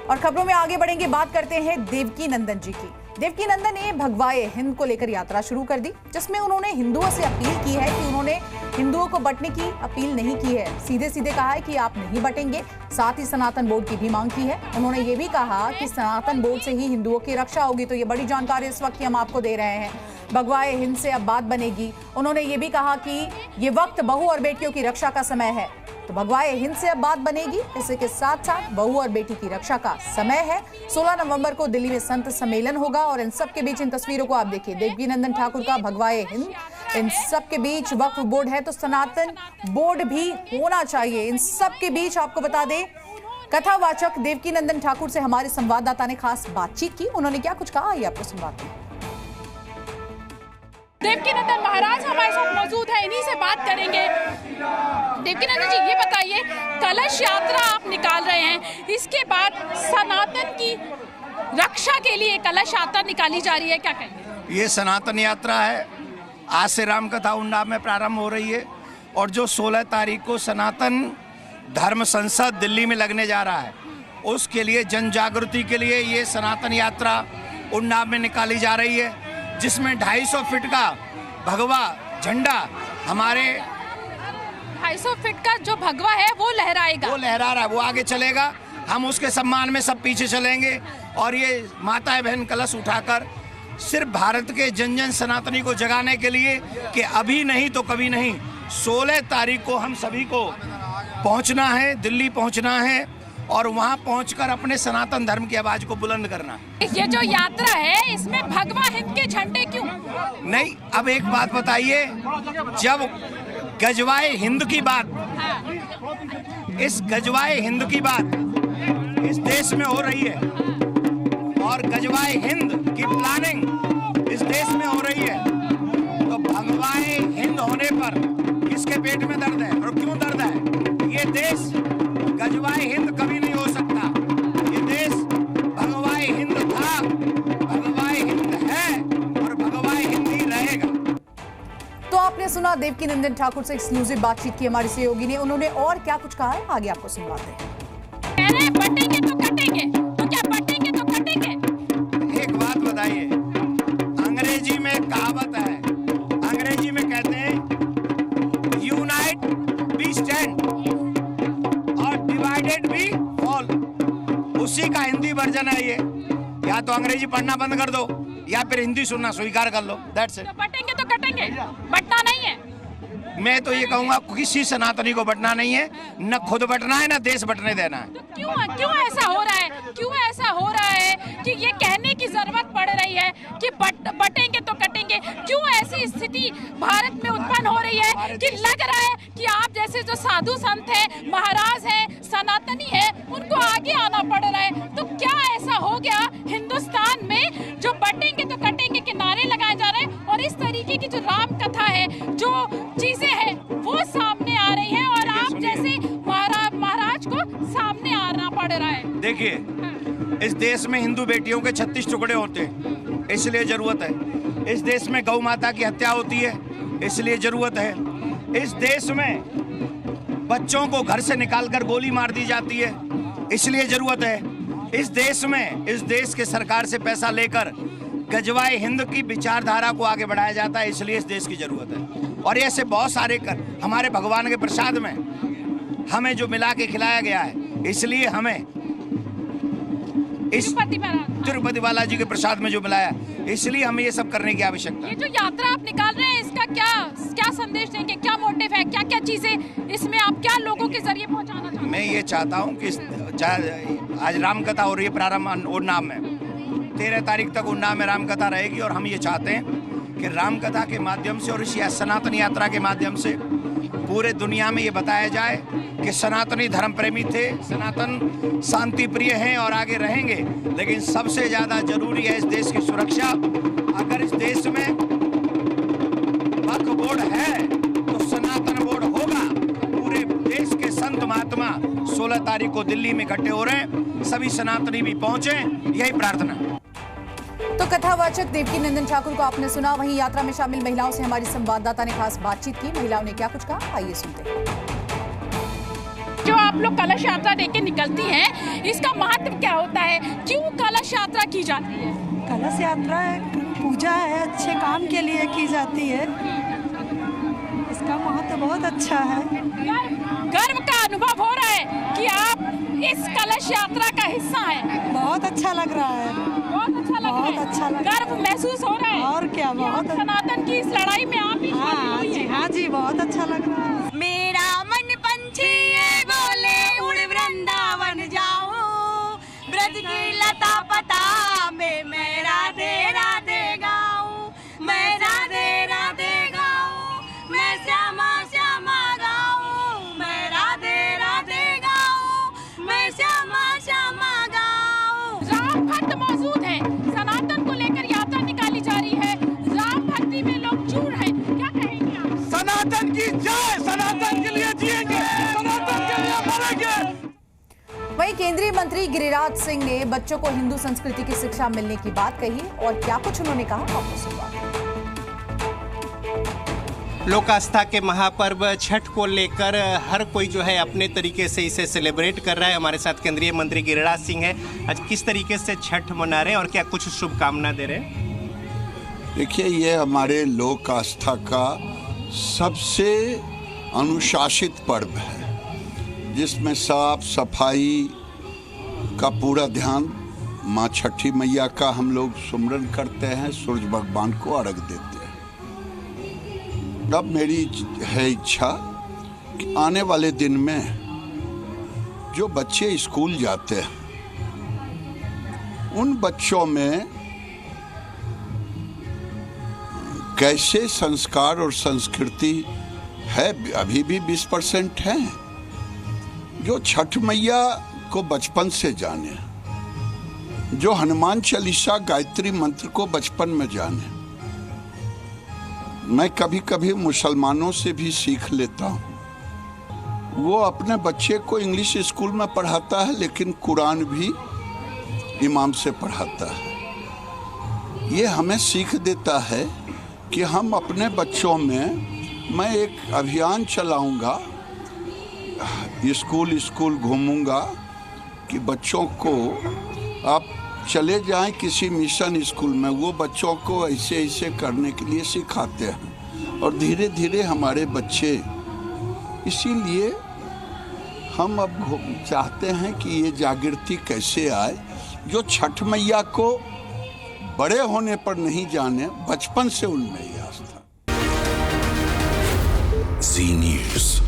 और खबरों में आगे बढ़ेंगे, बात करते हैं देवकी नंदन जी की। देवकी नंदन ने भगवाए हिंद को लेकर यात्रा शुरू कर दी, जिसमें उन्होंने हिंदुओं से अपील की है कि उन्होंने हिंदुओं को बंटने की अपील नहीं की है, सीधे सीधे कहा है कि आप नहीं बंटेंगे। साथ ही सनातन बोर्ड की भी मांग की है। उन्होंने ये भी कहा कि सनातन बोर्ड से ही हिंदुओं की रक्षा होगी। तो ये बड़ी जानकारी इस वक्त की हम आपको दे रहे हैं। भगवाए हिंद से अब बात बनेगी। उन्होंने ये भी कहा कि ये वक्त बहू और बेटियों की रक्षा का समय है। तो भगवाए हिंद से अब बात बनेगी। इसी के साथ साथ बहू और बेटी की रक्षा का समय है। 16 नवंबर को दिल्ली में संत सम्मेलन होगा और इन सब के बीच इन तस्वीरों को आप देखिए, देवकी नंदन ठाकुर का भगवाए हिंद, इन सब के बीच वक्फ बोर्ड है तो सनातन बोर्ड भी होना चाहिए। इन सब के बीच आपको बता दें, कथावाचक देवकी नंदन ठाकुर से हमारे संवाददाता ने खास बातचीत की। उन्होंने क्या कुछ कहा, ये आपको सुनवाते हैं। देवकी नंदन महाराज हमारे साथ मौजूद है, इन्हीं से बात करेंगे। देवकी नंदन जी, ये बताइए, कलश यात्रा आप निकाल रहे हैं, इसके बाद सनातन की रक्षा के लिए कलश यात्रा निकाली जा रही है, क्या कहेंगे? ये सनातन यात्रा है, आज से राम कथा उन्नाव में प्रारंभ हो रही है और जो 16 तारीख को सनातन धर्म संसद दिल्ली में लगने जा रहा है, उसके लिए जन जागृति के लिए ये सनातन यात्रा उन्नाव में निकाली जा रही है, जिसमें 250 फीट का भगवा झंडा हमारे 250 फीट का जो भगवा है वो लहराएगा, वो लहरा रहा है, वो आगे चलेगा। हम उसके सम्मान में सब पीछे चलेंगे और ये माता बहन कलश उठाकर सिर्फ भारत के जन जन सनातनी को जगाने के लिए कि अभी नहीं तो कभी नहीं, 16 तारीख को हम सभी को पहुंचना है, दिल्ली पहुंचना है और वहां पहुंचकर अपने सनातन धर्म की आवाज को बुलंद करना। ये जो यात्रा है इसमें भगवा हिंद के झंडे क्यों नहीं? अब एक बात बताइए, जब गजवाए हिंद की बात, इस गजवाए हिंद की बात इस देश में हो रही है और गजवाए हिंद की प्लानिंग इस देश में हो रही है, तो भगवाए हिंद होने पर किसके पेट में दर्द है और क्यों दर्द है? ये देश गजवाए हिंद कभी नहीं हो सकता। ये देश भगवाए हिंद था, भगवाए हिंद है और भगवाए हिंद ही रहेगा। तो आपने सुना देवकी नंदन ठाकुर से एक्सक्लूसिव बातचीत की हमारी सहयोगी ने। उन्होंने और क्या कुछ कहा है, आगे आपको सुनवाते हैं। कह रहे हैं बटेंगे तो कटेंगे, तो क्या बटेंगे तो कटेंगे? एक बात बताइए, अंग्रेजी में कहावत है, अंग्रेजी में कहते हैं यूनाइट वी स्टैंड और डिवाइडेड वी फॉल। उसी का हिंदी वर्जन है ये। या तो अंग्रेजी पढ़ना बंद कर दो या फिर हिंदी सुनना स्वीकार कर लो। That's it. तो बटेंगे तो कटेंगे, बटना नहीं है। मैं तो ये कहूंगा किसी सनातनी को बटना नहीं है, न खुद बटना है न देश बटने देना है। तो क्यों ऐसा हो रहा है? क्यों ऐसा हो रहा है कि ये कहने की जरूरत पड़ रही है कि बटेंगे तो कटेंगे? क्यों ऐसी स्थिति भारत में उत्पन्न हो रही है कि लग रहा है कि आप जैसे जो साधु संत हैं, महाराज हैं, सनातनी हैं, उनको आगे आना पड़ रहा है? तो क्या ऐसा हो गया हिंदुस्तान में जो बटेंगे तो कटेंगे के नारे लगाए जा रहे हैं और इस तरीके की जो राम कथा है, जो चीजें हैं वो सामने आ रही हैं और आप जैसे महाराज को सामने आना पड़ रहा है? देखिए, इस देश में हिंदू बेटियों के 36 टुकड़े होते हैं, इसलिए जरूरत है। इस देश में गौ माता की हत्या होती है, इसलिए जरूरत है। इस देश में बच्चों को घर से निकालकर गोली मार दी जाती है, इसलिए जरूरत है। इस देश में, इस देश के सरकार से पैसा लेकर गजवाए हिंद की विचारधारा को आगे बढ़ाया जाता है, इसलिए इस देश की जरूरत है। और ऐसे बहुत सारे हमारे भगवान के प्रसाद में हमें जो मिला के खिलाया गया है, इसलिए हमें इस तिरुपति बालाजी के प्रसाद में जो मिलाया, इसलिए हमें ये सब करने की आवश्यकता है। ये जो यात्रा आप निकाल रहे हैं, इसका क्या संदेश देंगे? क्या मोटिव है? क्या चीजें इसमें आप क्या लोगों के जरिए पहुंचाना चाहते हैं? मैं ये चाहता हूँ कि आज राम कथा हो रही है प्रारंभ उन्नाव में, 13 तारीख तक उन्नाव में राम कथा रहेगी और हम ये चाहते हैं कि राम कथा के माध्यम से और इस सनातन यात्रा के माध्यम से पूरे दुनिया में ये बताया जाए कि सनातनी धर्म प्रेमी थे, सनातन शांति प्रिय हैं और आगे रहेंगे। लेकिन सबसे ज्यादा जरूरी है इस देश की सुरक्षा। अगर इस देश में वक्फ बोर्ड है तो सनातन बोर्ड होगा। पूरे देश के संत महात्मा 16 तारीख को दिल्ली में इकट्ठे हो रहे हैं, सभी सनातनी भी पहुंचे, यही प्रार्थना है। तो कथावाचक देवकी नंदन ठाकुर को आपने सुना। वहीं यात्रा में शामिल महिलाओं से हमारी संवाददाता ने खास बातचीत की। महिलाओं ने क्या कुछ कहा, आइए सुनते हैं। जो आप लोग कलश यात्रा लेके निकलती हैं, इसका महत्व क्या होता कलश यात्रा की जाती है? कलश यात्रा पूजा है, अच्छे काम के लिए की जाती है। इसका महत्व बहुत अच्छा है। गर्व का अनुभव हो रहा है कि आप इस कलश यात्रा का हिस्सा हैं। बहुत अच्छा लग रहा है। बहुत अच्छा लग बहुत रहा है। अच्छा लग रहा है। गर्व महसूस हो रहा है। और क्या, कि आप बहुत सनातन की इस लड़ाई में आप भी शामिल हुई हैं। हाँ जी, बहुत अच्छा लग रहा है। मेरा मन पंछी ये बोले उड़ वृंदावन जाऊं, ब्रज की लता पता में मैं राधे राधे गाऊं, मैं राधे राधे गाऊं, मैं श्यामा श्यामा गाऊं, मैं राधे राधे गाऊं, मैं श्यामा श्यामा गाऊं। राम भक्त मौजूद हैं, सनातन को लेकर यात्रा निकाली जा रही है, राम भक्ति में लोग जुड़ हैं, क्या कहेंगे आप? सनातन की जय, सनातन के लिए जिएंगे, सनातन के लिए मरेंगे। वहीं केंद्रीय मंत्री गिरिराज सिंह ने बच्चों को हिंदू संस्कृति की शिक्षा मिलने की बात कही और क्या कुछ उन्होंने कहा, आपको सुनवाते हैं। लोक आस्था के महापर्व छठ को लेकर हर कोई जो है अपने तरीके से इसे सेलिब्रेट कर रहा है। हमारे साथ केंद्रीय मंत्री गिरिराज सिंह है। आज किस तरीके से छठ मना रहे हैं और क्या कुछ शुभकामना दे रहे हैं? देखिए, ये हमारे लोक आस्था का सबसे अनुशासित पर्व है, जिसमें साफ सफाई का पूरा ध्यान, माँ छठी मैया का हम लोग सुमरन करते हैं, सूर्य भगवान को अर्घ देते हैं। अब मेरी है इच्छा कि आने वाले दिन में जो बच्चे स्कूल जाते हैं उन बच्चों में कैसे संस्कार और संस्कृति है, अभी भी 20% है, जो छठ मैया को बचपन से जाने, जो हनुमान चालीसा गायत्री मंत्र को बचपन में जाने। मैं कभी कभी मुसलमानों से भी सीख लेता हूँ। वो अपने बच्चे को इंग्लिश स्कूल में पढ़ाता है, लेकिन कुरान भी इमाम से पढ़ाता है। ये हमें सीख देता है कि हम अपने बच्चों में, मैं एक अभियान चलाऊंगा, स्कूल स्कूल घूमूंगा कि बच्चों को आप चले जाएं किसी मिशन स्कूल में, वो बच्चों को ऐसे ऐसे करने के लिए सिखाते हैं और धीरे धीरे हमारे बच्चे, इसीलिए हम अब चाहते हैं कि ये जागृति कैसे आए, जो छठ मैया को बड़े होने पर नहीं जाने, बचपन से उनमें ये आस्था। जी न्यूज़।